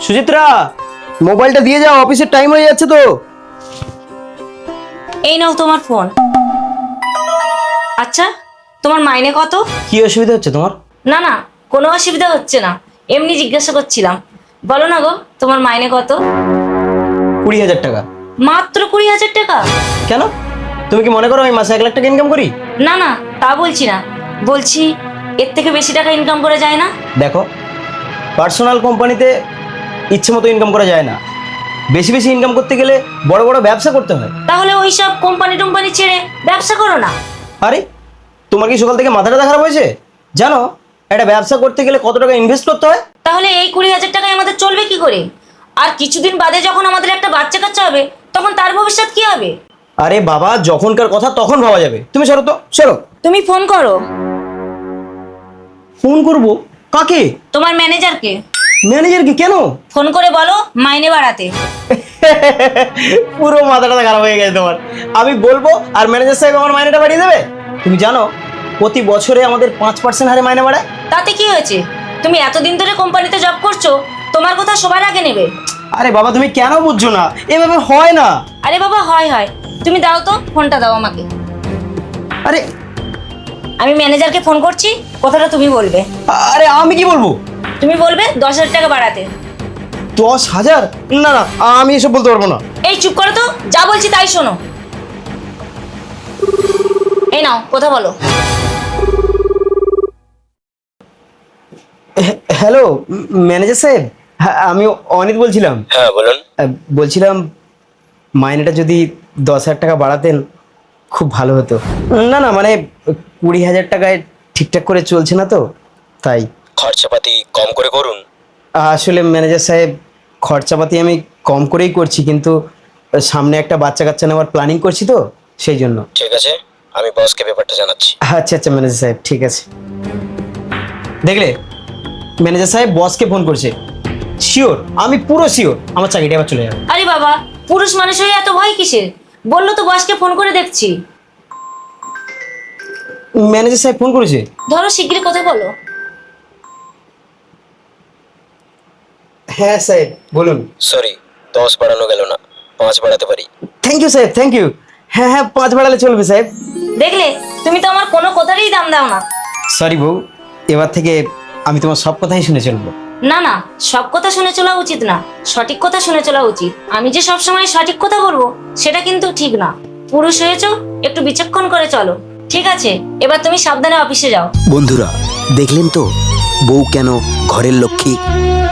সুচিত্রা, মোবাইলটা দিয়ে যাও, অফিসের টাইম হয়ে যাচ্ছে তো। এই নাও তোমার ফোন। আচ্ছা, তোমার মাইনে কত? কি অসুবিধা হচ্ছে তোমার? না না, কোনো অসুবিধা হচ্ছে না, এমনি জিজ্ঞাসা করছিলাম। বলো না গো, তোমার মাইনে কত? 20,000 টাকা। মাত্র 20,000 টাকা? কেন, তুমি কি মনে করো আমি মাসে 1 লাখ টাকা ইনকাম করি? না না, তা বলছি না, বলছি এর থেকে বেশি টাকা ইনকাম করা যায় না? দেখো, পার্সোনাল কোম্পানিতে ইচ্ছে মতো ইনকাম করা যায় না। বেশি বেশি ইনকাম করতে গেলে বড় বড় ব্যবসা করতে হয়। তাহলে ওইসব কোম্পানি টোম্পানি ছেড়ে ব্যবসা করো না। আরে, তোমার কি সকাল থেকে মাথাটা খারাপ হয়েছে? জানো একটা ব্যবসা করতে গেলে কত টাকা ইনভেস্ট করতে হয়? তাহলে এই 20,000 টাকায় আমাদের চলবে কি করে? আর কিছুদিন বাদে যখন আমাদের একটা বাচ্চা কাচ্চা হবে, তখন তার ভবিষ্যৎ কি হবে? আরে বাবা, যখনকার কথা তখন ভাবা যাবে। তুমি সরো তো, সরো। তুমি ফোন করো। ফোন করব? কাকে? তোমার ম্যানেজারকে ম্যানেজারকে? কেন? ফোন করে বলো মাইনে বাড়াতে। পুরো মাথাটা খারাপ হয়ে গেছে তোমার। আমি বলবো আর ম্যানেজার সাহেব আমার মাইনেটা বাড়িয়ে দেবে? তুমি জানো প্রতি বছরে আমাদের 5% হারে মাইনে বাড়ায়। তাতে কি হয়েছে? তুমি এতদিন ধরে কোম্পানিতে জব করছো, তোমার কথা সবার আগে নেবে। আরে বাবা, তুমি কেন বুঝছো না? এভাবে হয় না। আরে বাবা, হয় হয়। তুমি দাও তো, ফোনটা দাও আমাকে। আরে আমি ম্যানেজারকে ফোন করছি, কথাটা তুমি বলবে। আরে আমি কি বলবো? তুমি বলবে 10,000 টাকা বাড়াতে। 10,000? না না, আমি এসব বলতে পারবো না। এই চুপ করো তো, যা বলছি তাই শোনো। এই নাও, কথা বলো। হ্যালো ম্যানেজার সাহেব, হ্যাঁ আমি অনিত বলছিলাম। হ্যাঁ বলুন। বলছিলাম মাইনেটা যদি 10,000 টাকা বাড়াতেন খুব ভালো হতো। না না, মানে 20,000 টাকায় ঠিকঠাক করে চলছে না তো, তাই। খরচাপাতি কম করে করুন। আসলে ম্যানেজার সাহেব, খরচাপাতি আমি কম করেই করছি, কিন্তু সামনে একটা বাচ্চা কাচ্চা নেওয়ার প্ল্যানিং করছি তো, সেই জন্য। ঠিক আছে, আমি বসকে ব্যাপারটা জানাচ্ছি। আচ্ছা আচ্ছা ম্যানেজার সাহেব, ঠিক আছে। দেখলে, ম্যানেজার সাহেব বসকে ফোন করছে। শিওর, আমি পুরো শিওর আমার চাকরিটা আবার চলে যাবে। আরে বাবা, পুরুষ মানুষ হয়ে এত ভয় কিসের? বললো তো বসকে ফোন করে দেখছি। ম্যানেজার সাহেব ফোন করেছে। ধরো, শিগগিরই কথা বলো। হ্যাঁ সাহেব, বলুন। সরি, 10 বাড়ানো গেল না, 5 বাড়াতে পারি। থ্যাংক ইউ সাহেব, থ্যাংক ইউ। হ্যাঁ হ্যাঁ, 5 বাড়ালে চলবে সাহেব। দেখলে, তুমি তো আমার কোনো কথারই দাম দাও না। সরি বউ, এবার থেকে আমি তোমার সব কথাই শুনে চলবো। না না, সব কথা শুনে চলা উচিত না, সঠিক কথা শুনে চলা উচিত। আমি যে সবসময় সঠিক কথা বলবো সেটা কিন্তু ঠিক না। পুরুষ হয়েছো, একটু বিচক্ষণ করে চলো। ঠিক আছে, এবার তুমি সাবধানে অফিসে যাও। বন্ধুরা, দেখলেন তো বউ কেন ঘরের লক্ষ্মী।